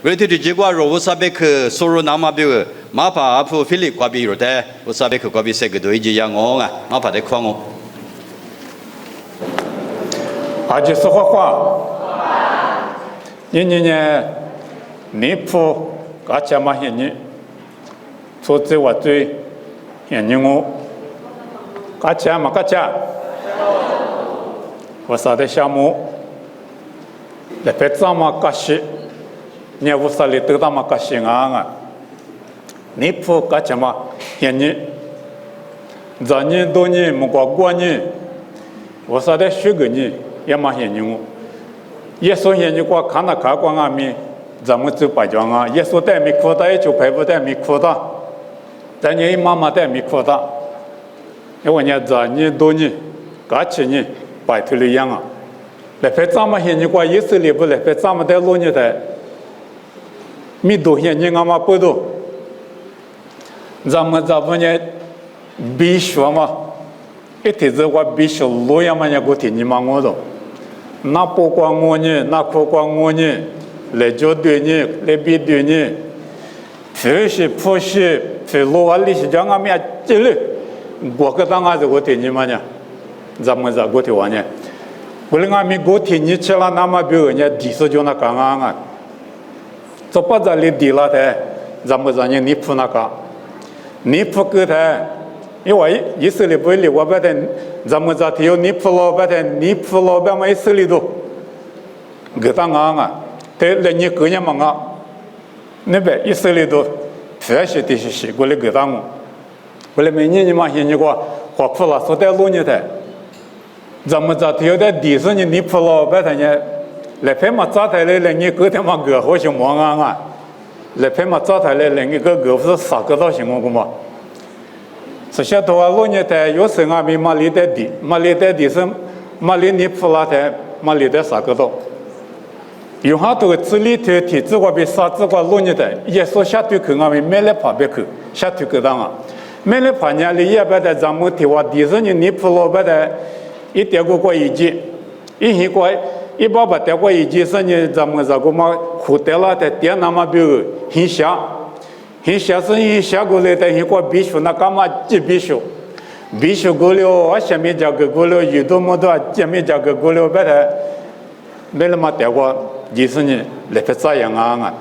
为了结果，若乌萨贝克收入那么比马帕阿普菲利瓜比有的，乌萨贝克瓜比谁个都一直养我啊，马帕的矿哦。阿吉说话，你尼普阿加马现你，做这我最现你我，阿加嘛阿加，我啥的项目，来别这么高些。你乌萨里得到嘛个心啊！你不干什么？现你，这年多年没过年，乌萨的许个年也嘛现你我，耶稣现你过看那看过阿米，咱们就不讲啊。耶稣带米苦的，就排不带米苦的，咱你妈妈带米苦的，因为你这年多年，干起年白头了样啊！来别咱们现你过耶稣里不来别咱们带路你的。米多现你阿妈不多，咱们这不呢？必须嘛，一天子我必须路呀嘛，人家听你嘛我都，那不光我呢，那不光我呢，来就对呢，来比对呢，普西，路啊里是讲阿们这里，我个当阿子我听你嘛呢，咱们这我听完呢，我们阿们我听你吃了那么比人家第四就那刚刚啊。这把这里地了的，咱们让人你铺那个，你铺给他，因为以色列不里我把他，咱们这里有你铺老板的，你铺老板嘛以色列都，给他啊，对，来你个人嘛啊，那边以色列都，这些的是过来给他们，过来每年你嘛现在个花铺了，所带路你的，咱们这里有的地是你铺老板的呢。来拍嘛早台来你隔天嘛个好像忙啊！来拍嘛早台来你个不是啥个到情况个嘛？这些头啊，老年代有时阿咪马里的地，马里的地是马里你铺拉台，马里的啥个到？有好多自立体体制我比啥子个老年代，也说下头去阿咪买来爬别去，下头去当啊，买来爬呢里也把的咱们提话地是你铺老板的，一点个一级，一些个。一把把带过一件事呢，咱们这个嘛，苦带了的点那么比如很下是很下过来的，一个必须那干嘛几必须过了，下面这个过了，有多么多，下面这个过了，把它没那么带过，就是呢，来个这样啊，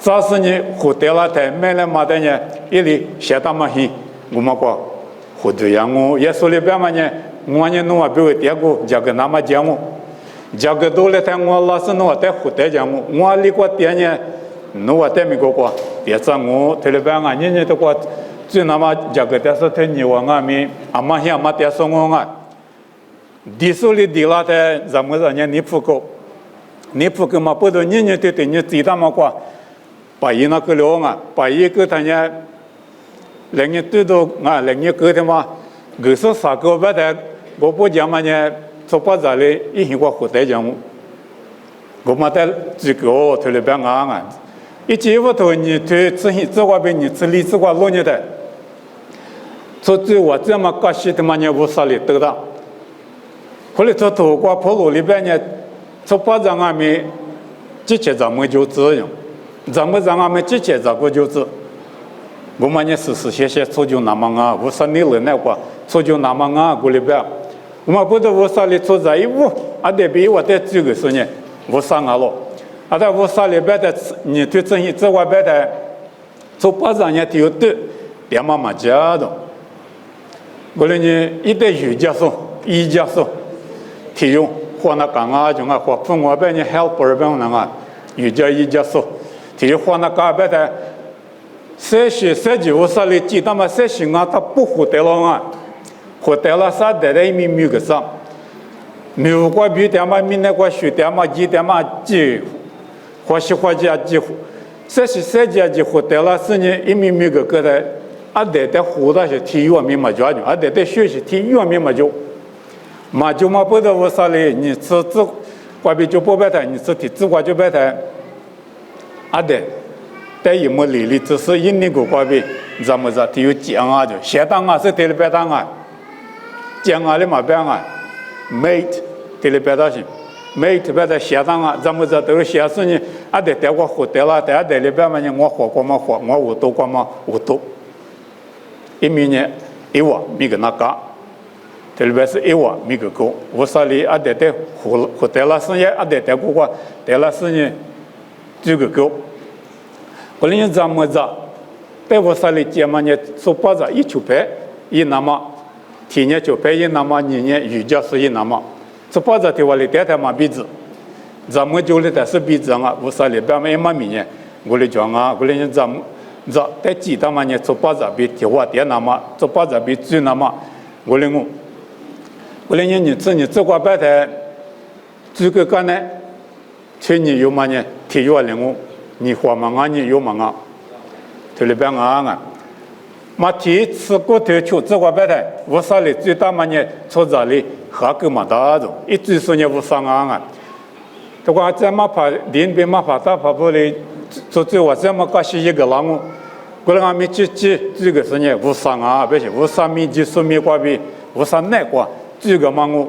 这是呢苦带了的，没那么的呢，一里下大嘛很，我们讲苦对呀，我也说里边嘛呢，我呢弄啊比如带过这个那么讲我。这个多了，他我老是弄在湖带讲我离过点呢，弄在美国过，别在我特别办啊，人都过，最那么这个但是他你我阿咪阿妈现阿妈带送我啊，地手里地了的，咱们人家你不够嘛，不都人对对你知道嘛过，把一那个了啊，把一个他呢，人家对到啊，人家个的嘛，个是啥个把他我不讲嘛呢。说把这里一些个后代讲，我们在这个特别别啊，一结果头你对这话被你这里这话落你的，说对我这么高兴的嘛，你无啥里得到，后来这头瓜跑路里边呢，说把这俺们这些咱们就这样，咱们让俺们这些这个就这，我们呢是些错就那么啊，无啥你了那个错就那么啊，过里边。我们不得无啥里做在一屋，啊得比我在这个时呢，无啥啊咯，啊在无啥里边的你对这些这外边的，做把上呢就对，点嘛嘛家的，过来呢一代瑜伽说，瑜伽说，体用或那干啊就啊或分外边呢 helper 边那啊，瑜伽说，体用或那干边的，设计无啥里记得嘛设计啊他不胡得了啊。或带了啥带来一米个上，没有过比点嘛，明那个学点嘛，几点嘛几，或是或者几，这是设计几或带了是呢一米个的，啊带胡的是体育面嘛就啊带学习体育面嘛就不得我啥嘞，你吃过比就不白谈，你吃体自过就白谈，啊带一么理只是一年个过比，咱们这体育讲啊就，现当啊是得了白当啊。讲啊的嘛，别啊，mate，对了，别担心。每特别在写上啊，咱们这都是写事呢，啊得带我活得了，带带里边嘛呢，我活过嘛活，我无多过嘛无多。一明年一万米个那个，这里边是一万米个高，我说里啊得带活得了事业，啊得带过得了事呢，这个高。我们咱们这，在我说里节嘛呢，说把这一九百一那么，体年九百一那么，年年瑜伽是一那么。这把这的话里带他嘛鼻子，咱们就里带是鼻子啊，我说里边没嘛米呢，我里讲啊，我里咱们这带鸡蛋嘛呢，这把这比的话点那么，这把这比猪那么，我里你这块白菜，这个干呢，去年有嘛呢，体育领我，你花嘛啊，你有嘛啊，这里边啊。嘛提吃过头球这块白菜，我说里最大嘛呢，从这里下个嘛大着，一最说呢我上啊，这个在嘛怕林边嘛怕大怕不里，最我这么个是一个浪，过来俺们这个是呢我上啊，不是我上面就说明过比我上那个这个嘛我，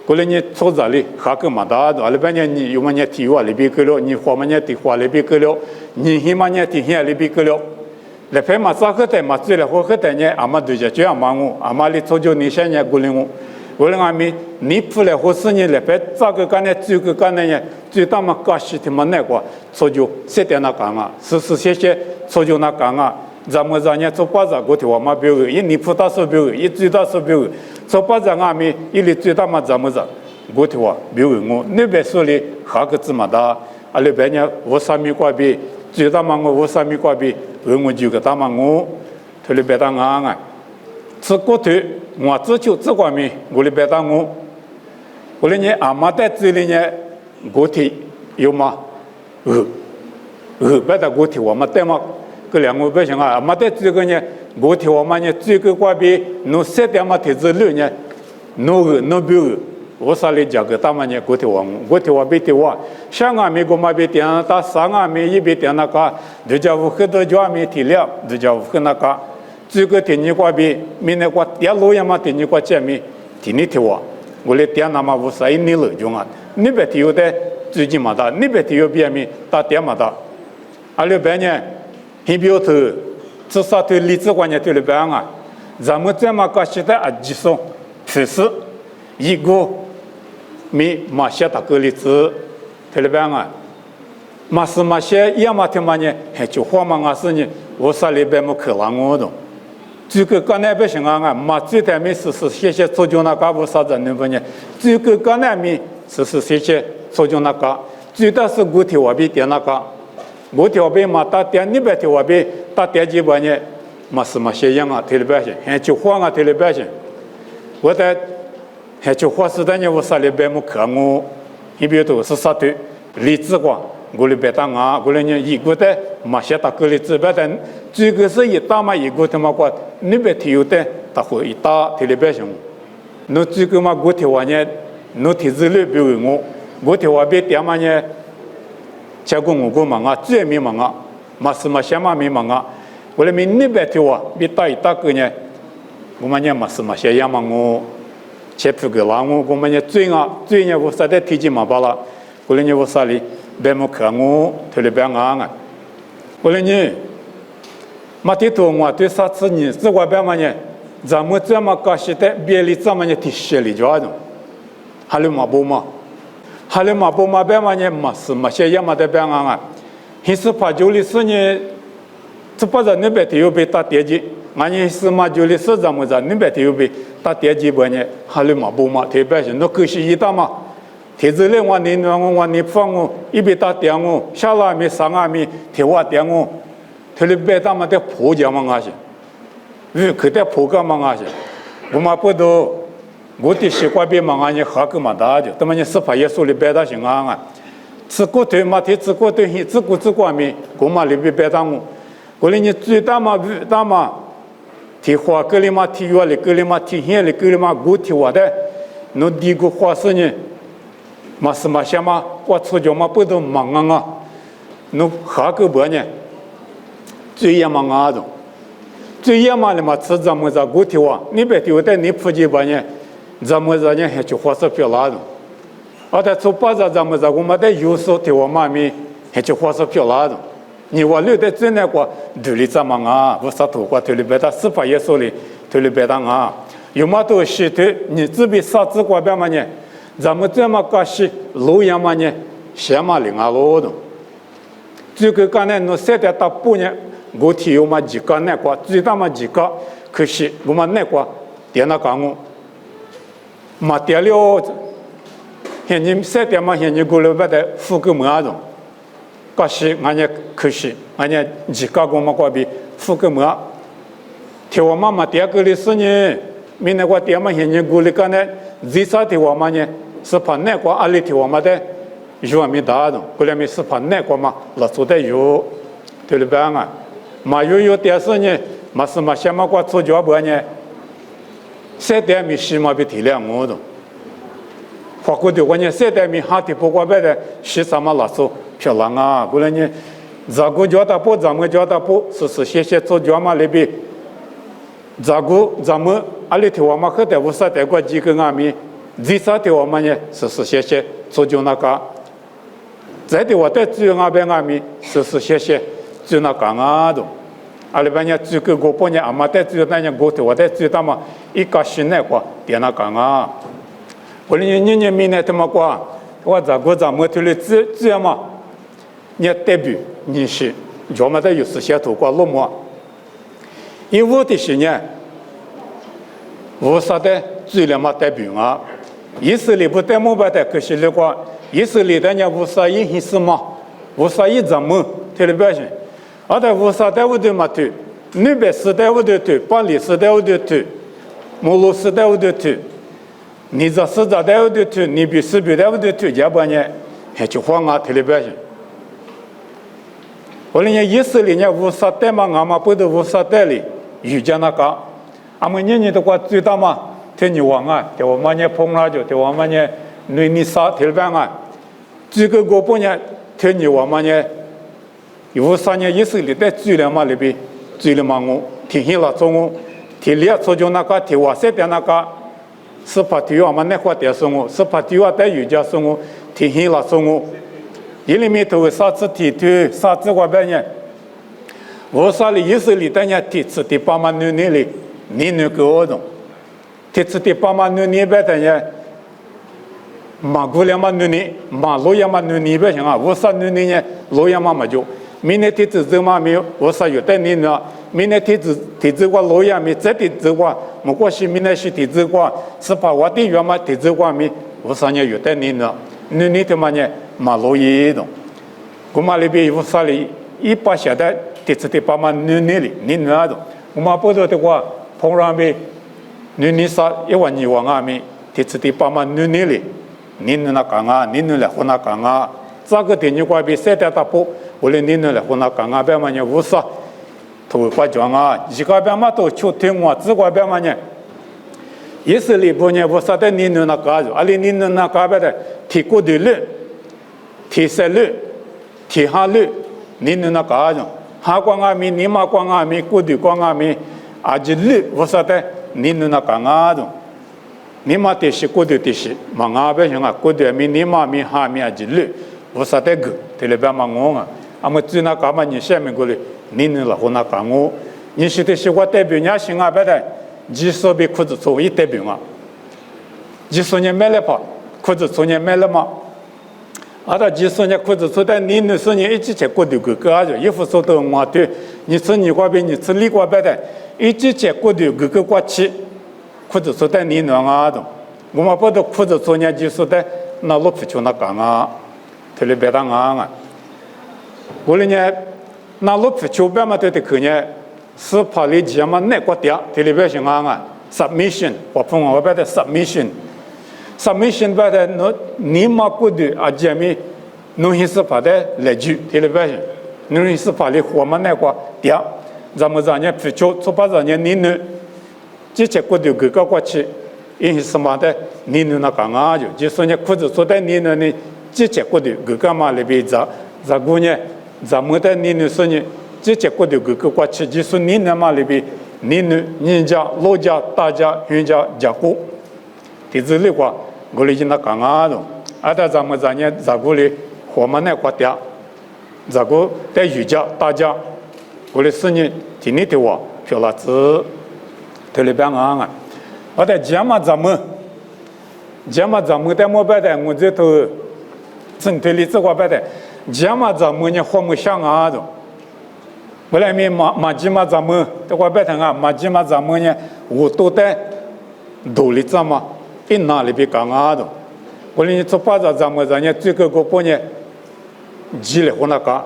过来你从这里下个嘛大着，里边呢你有嘛呢体育里边去了，你花嘛呢体育里边去了，你起嘛呢体育里边去了。来拍嘛，咋个的嘛？最来火个的呢？阿妈对着这样忙我，阿妈里做就你现在过来我阿咪你出来或是你来拍咋个干呢？这个干呢？最大嘛，搞事情嘛那个，做就谁在那干啊？谢做就那干啊？咱们这呢做巴扎过头嘛，比如一你不大手比如一最大手比如做巴扎阿咪一里最大嘛咱们这过头啊，比如我那边说的下个字嘛大，啊那边呢我上面过比最大嘛我上面过比。我就个大嘛我，他里边当啊，这个头我只求这方面，我里边当我里呢阿妈在这里呢，个体有嘛？别的个体我们带嘛，个两个不行啊，阿妈在这个呢，个体我们呢这个关边，侬三点嘛天子六呢，侬比如。我说里讲个大嘛呢，个体我比的话，香港美国嘛比点，到上海美一比点那个，人家我很多家没体谅，人家我很那个，这个天你过比，明年过点路呀嘛，天你过见面，天你的话，我来点那么我说你了就啊，你别提有的最近嘛的，你别提有别面到点嘛的，啊那边呢，很标头，至少对历史观念对那边啊，咱们这么个时代啊，几种确实一个。没马些大个例子，特别啊，马是马些也马天嘛呢，还就花嘛啊是呢，我说里边么可浪我的，这个刚才不行啊，马最台面是些做就那个不啥子那不呢，这个刚才面是些做就那个，最大是古体我比点那个，古体我比马大点你别体我比大点几百呢，马是马些样啊，特别行，还就花啊特别行，我在。还就花时代呢，我说里边么看我，一边都是啥的例子话，我里边当啊，我里呢一个的马些大个例子，别的这个是一打嘛一个的嘛话，你别提有的，他会一打特别行。侬这个嘛我提话呢，侬提资料比如我提话别点嘛呢，结果我忙啊，最没忙啊，嘛是嘛些嘛没忙啊，我里面你别提话，别打一打个呢，我们呢嘛是嘛些样忙我。切皮个啦，我们呢最呢我实在提起嘛罢了，过来呢我说里别么看我特别别啊，过来呢，马蒂多我对啥子呢？这个别嘛呢，咱们这么搞时代别里咱们呢提些里叫的，还有嘛不嘛，还有嘛不嘛别嘛呢嘛是嘛些也嘛的别啊，还是怕就里是呢，这把人那边提有被打跌击。俺也是嘛，就是说咱们这那边有被打电几百年，还有嘛不嘛，特别是那可惜一打嘛，天子来我你放我一边打电我，下拉米上拉米，天我电我，他里边打嘛得破家嘛那些，可得破个嘛那些，我嘛不都，我的习惯比嘛俺也好个嘛大的，他们也是怕耶稣里边打行啊，吃过头嘛，吃过头吃过米，我嘛里边别打我，我里你最大嘛打嘛。提花格里嘛提月里格里嘛提现里格里嘛古提我的，侬第个花是呢，嘛是嘛些嘛，我出去嘛不都忙啊，侬下个半呢，最也忙啊的，最也忙的嘛吃咱们这古提我，你别丢的你普及半呢，咱们这呢还就花是别拉的，而且从巴扎咱们在我们的有时对我妈咪还就花是漂亮的。你我留的真的过对里怎么啊？我啥土过对里边的司法也说里对里边的啊，有么多事对你这边啥子过边嘛呢？咱们这么个是路样嘛呢？什么领啊路的？这个刚才侬现在到半年，我提有嘛几个那个，最大嘛几个，可是我们那个点那讲我，嘛点了，现在现在嘛现在过了不得付个么种，可是俺家可是俺家几个我们过比付个么，听我妈妈点个的是呢，明那个点嘛现在过了个呢，至少听我妈呢是怕那个阿里听我妈的。有阿弥达的，过来没是怕那个嘛，老做的有，对了吧啊？嘛有点事呢，嘛是嘛先嘛过做脚本呢，现在没事嘛别体谅我的，法国的我呢现在没哈的不过别的，是什么老做漂亮啊？过来呢，咱个脚打不，咱们脚打不，是谢谢做脚嘛那边，咱们阿里头我们喝的不是得过几个阿弥，至少的我们呢是谢谢做脚那个。在的我在最那边阿弥是谢谢最那讲啊的，阿里边呢最个我半年阿妈在最那呢我的我在最大嘛一个新那个点那讲啊，我们年明年他妈过，我咱们头里最嘛，你代表你是我们的有时些土过落寞，因为的是呢，我说的最了嘛代表啊，以色列不代表不的可是那个。以色列的人无啥意意思嘛，无啥意怎么听了表现，而且无啥的我都没听，女别时代我都听，巴黎时代我都听，摩洛时代我都听，尼扎时代我都听，尼比斯比代我都听，要不然呢还就慌啊听了表现。我们以色列人无啥的嘛，俺们不都无啥的哩，遇见那个，俺们年的话最大嘛，听你往啊，对我们呢碰了就对我们呢。你啥听了啊？这个我半年听你我们呢，有3年以色列在追了嘛那边追了嘛我听起了中午，听了做就那个听我说的那个，是怕听我们那话的中午，是怕听我在有家中午听起了中午，里面头啥子听啥子我半年，我说了以色列的人听次的8万年里，你那个我懂，听次的8万年白的人。马古两嘛女人，马路亚嘛女人不行啊！我说女人呢，路亚嘛没就，明年天子走嘛没有，我说有的人呢，明年天子过路亚没，这天子过，莫过是明年是天子过，是把我的原嘛天子过没，我说呢有的人呢，女人他妈呢马路也懂，我嘛那边我说哩100晓得天子的8万女人里，你那懂，我嘛不知的话，碰上没，女人说1万2万啊没，天子的8万女人里。你那讲啊，你那来胡那讲啊，这个电影关闭3点大波，我来你那来胡那讲啊，别嘛呢无啥，头发讲啊，一个别嘛都去听我，这个别嘛呢，以色列不呢无啥的你那讲就，阿里你那讲别的，提过的路，提山路，提下路，你那讲就，哈光阿米，你妈光阿米，过的光阿米，阿吉路无啥的你那讲啊就。你妈的是过的是，嘛俺别想啊，过的咪你妈咪哈咪啊之类，我啥的个，特别嘛我啊，俺们只那干嘛你下面过来，你那胡那干我，你是的是我代表伢心啊别的，几十笔裤子做一代表啊，几十年买了吧，裤子做年买了嘛，啊到几十年裤子做的，你那10年一起在过的个啊就衣服做的嘛对，你吃你瓜边，你吃你瓜别的，一起在过的个过去。裤子做的你那啊的，我们不都裤子做年就说的那老皮就那干啊，特别别当啊，我呢那老皮就别嘛对的可呢，是怕你节嘛那个点，特别别行啊 ，submission 我碰我别的 submission 别的你嘛过的啊节咪，侬是怕的来句，特别别行，侬是怕你我们那个点，咱们呢皮就做把呢你呢。这些过的各个过去，因什么的，你那讲啊就，就说呢，裤子做的你那呢，这些过的各个嘛那边咋过呢？咱们的你那说呢，这些过的各个过去，就说你那嘛那边，你那人家、老家、大家、全家家过，第子里话，我们就那讲啊的，阿达咱们咱呢咱过里我们那国家，咱过在瑜伽大家，过里是呢今年的话，票了子，特里边啊，我在讲嘛咱们在莫摆的，我这头整体里这块摆的，讲嘛咱们呢和睦相爱的。后来面马吉嘛咱们这块摆的啊，马吉嘛咱们呢，我都在独立怎么，一哪里边讲啊的。后来你做把子咱们呢，最高个半年，积累好那个，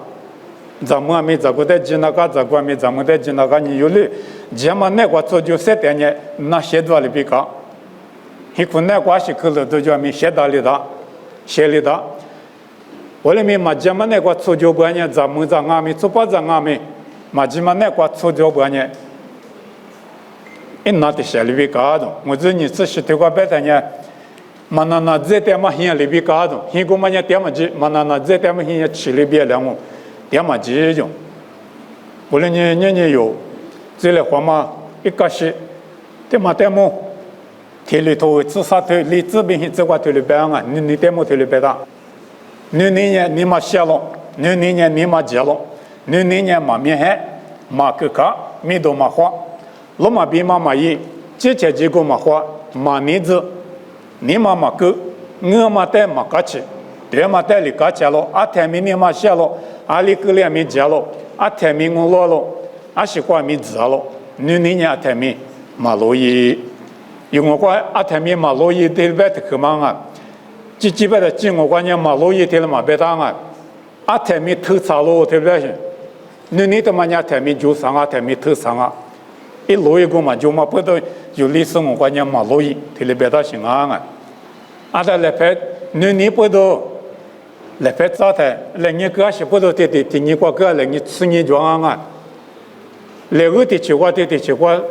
咱们没这个在积那个，这个没咱们在积那个，你有哩，讲嘛那个做就7点呢，那写多里边讲。he could not wash it color to Jami Shedalida, Shelida. Olemi Majamane got so jobanya, Zamuzangami, Supazangami, Majimane got so jobanya. In not the Shelivicado, Muzuni Sishitiwa Betania, Manana Zetama here Livicado, Higomania Tiamaji, Manana Zetama here Chilibia Lamu, Tiamaji. Oleni yo, Zile Homa, Ikashi, Tematemo. 铁里头至少头里这边这块头里边啊，你得么头里边的，你年你嘛写了，你年你嘛结了，你年嘛面海嘛个卡，米多嘛花，罗嘛比嘛嘛伊，这些结果嘛花嘛尼子，你嘛嘛个，我嘛带嘛卡起，对嘛带里卡起了，阿天米你嘛写了，阿里个两米结了，阿天米我落了，阿西瓜米知了，你年阿天米嘛落伊。因为我阿天米马路一条白的可忙啊，基本的进我关键马路一条马白当啊，阿天米偷查路对不对？你他妈伢天米就上啊，天米偷上啊，一路一个嘛就嘛不到有历史我关键马路一条白当行啊，阿在来拍你不到来拍早台，来你个是不到的你过个来你吃你装啊，来个的去过的去过。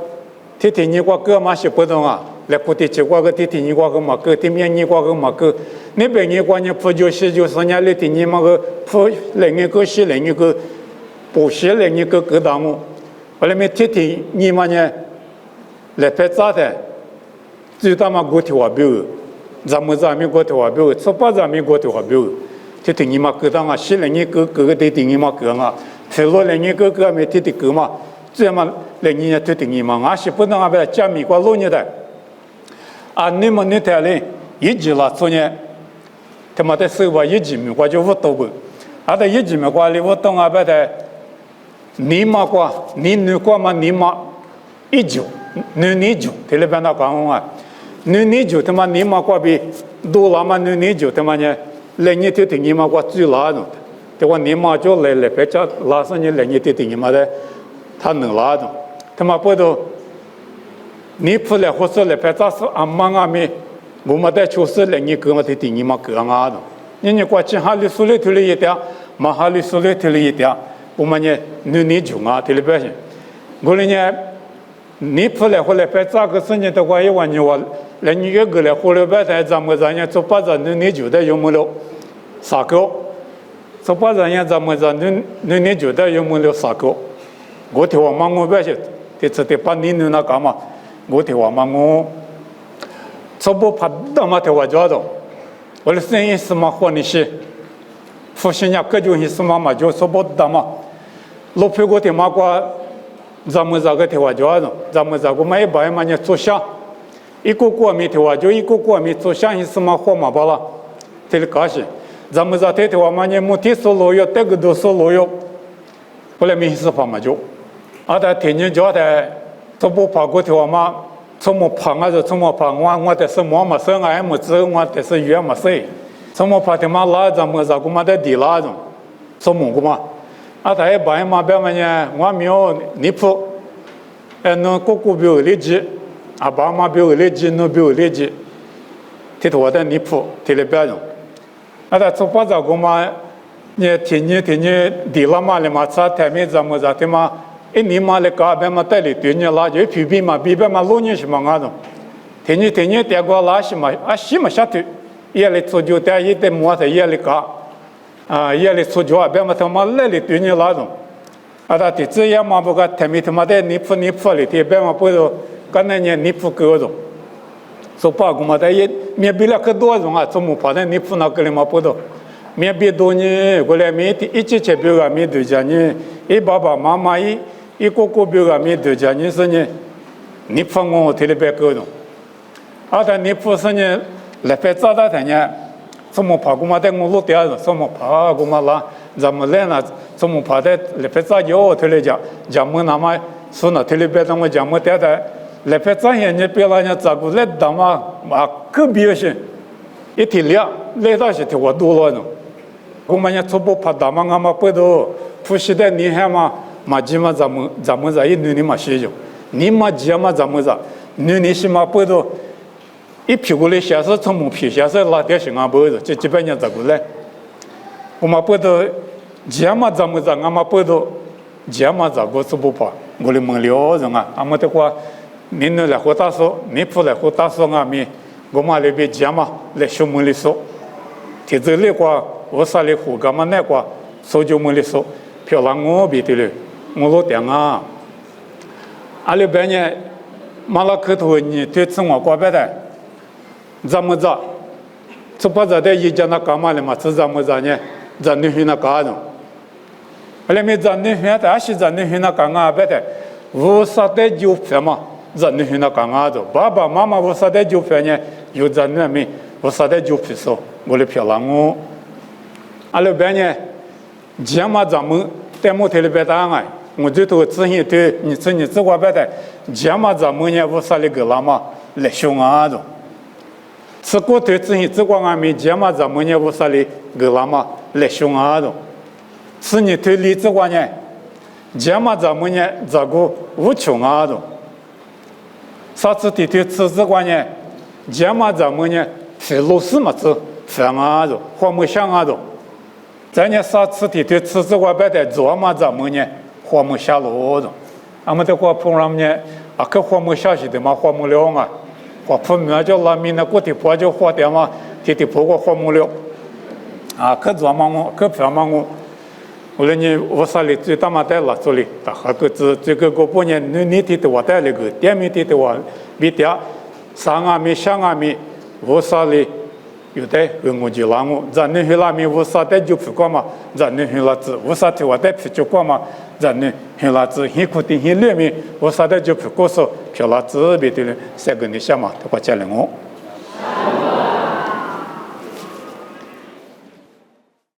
天天你过个嘛是不懂啊，来不得去过个天天你过个嘛个，天面你过个嘛个，你别你过你不就是人家来天你嘛个不来你个是来你个，不是来你个个当么？后来me天天你嘛呢来拍照的，最他妈过条表，咱们过条表，说不咱们过条表，天天你嘛个当啊，是来你个天天你嘛个啊，除了来你个me天天个嘛。这么来年也推定你嘛，俺是不能安排加米过6年的，啊，你们那台嘞，一级了昨年，他妈的收吧1级米过就5多不，啊，的1级米过里我懂安排的，你嘛过，你过嘛你嘛19，你9，这里边那讲啊，你9他妈你嘛过比多了嘛你9他妈呢，来年推定你嘛过最拉的，这话你嘛就来别叫拉上你来年推定你嘛的。他能拉动，他妈不都？你出来或者来拍照是阿妈阿妹，我们在确实来你哥们的定义嘛哥啊的，你过去哈里苏里头里一点，马哈里苏里头里一点，我们呢你穷啊，这里边是，我哩呢，你出来或来拍照个事情的话，一万你话，来你一个来或来拍台咱们人家做把子你就得有没了，啥个？做把子人家咱们人你就得有没了啥个？我听我妈我别是，这次的把你那干嘛？我听我妈我，这不怕他妈听我教的，我的生意是嘛活那些，父亲家各种是嘛嘛就说不得嘛，老屁股听嘛过，咱们这个听我教的，咱们这个买白嘛呢做下，一个个没听我就一个个没做下是嘛活嘛罢了，这里搞些，咱们这听我嘛呢没听说路有，这个都说路有，后来没是怕嘛就。啊！在天津教的，这不跑过去我嘛，怎么跑啊？就怎么跑？我的是毛嘛生啊，没知我的是月嘛生，怎么跑的嘛拉咱们这个嘛在地拉中，怎么个嘛？啊！他一般嘛别么呢？我没有你铺，那个个表里记，啊爸妈表里记，那表里记，这头的你铺，这里别中，啊！他做把这个嘛，你天津地拉嘛里嘛，啥台面咱们这的嘛。你妈的搞别嘛带里对你拉就皮皮嘛，皮皮嘛6年是嘛俺种，天天带过拉是嘛，啊是嘛下头，也来做就带一带摸的也来搞，啊也来做就别嘛他妈来里对你拉种，啊他的这样嘛不个他们他妈的你铺里的别嘛不都，刚才你铺够种，说把个嘛的也面比了可多种啊，怎么怕的你不那个里嘛不多，面比多呢，过来面一起去表个面对家呢，一爸爸妈妈一个个表个面对家呢是呢，你怕我特别高种，但你不是呢，来别找到他呢，怎么怕我嘛在我路边上，怎么怕我嘛啦，咱们来呢，怎么怕的来别找我特别讲么那么说那特别怎么讲么带的。来别找人家别人家照顾来当嘛可别些，一天两来到些天我多了呢。我们家初步怕大嘛，俺们不都不是的你还嘛急嘛咱们在一女的嘛写着，你嘛急嘛咱们在女的是嘛不都一屁股的下是从木皮下是拉点是俺不的，这几百年照顾来，我们不都急嘛咱们在俺们不都急嘛照顾初步怕，我的梦了人啊，俺们的话。你那来和他说，你不来和他说啊？我们那边讲嘛，来学门里说，提这里话，我啥里胡干嘛那话，说就门里说，漂亮我别的了，我老点啊。阿里边呢，马拉克头你对此我过别的，怎么着？这不在的一家那干嘛的嘛？这怎么着呢？在那边那干的，阿里面在那边的，还是在那边那干啊别的，我啥的就什么？在那边那干啥子？爸爸妈妈我啥的就反正有在那边，我啥的就不说，我的漂亮我。阿拉边呢，讲嘛咱们在木头里边打啊，我最多自行对你自我边的，讲嘛咱们呢我啥里个啦嘛来凶啊子。此过对自行自我俺们讲嘛咱们呢我啥里个啦嘛来凶啊子。此你对里自我呢，讲嘛咱们呢这个无穷啊子。啥子地头吃这关呢？讲嘛咱们呢，是老师嘛子饭啊子，花木香啊子。咱呢啥子地头吃这关别的做嘛咱们呢，花木下路子。俺们这个朋友们呢，可花木下去的嘛花木了啊，花铺面叫拉面那个地坡就花点嘛，地坡个花木了。可做嘛我，可饭嘛我。我说你我啥里最大嘛带了这里，大哈个这个半年你的我带那个，点米的我比点上啊米下啊米，我啥里有的我就拉我，咱那些拉米我啥带就不管嘛，咱那些拉子我啥的我带不就管嘛，咱那些拉子很苦的很累米，我啥带就不过说，漂拉子别的了，三个你下嘛，都快讲了我。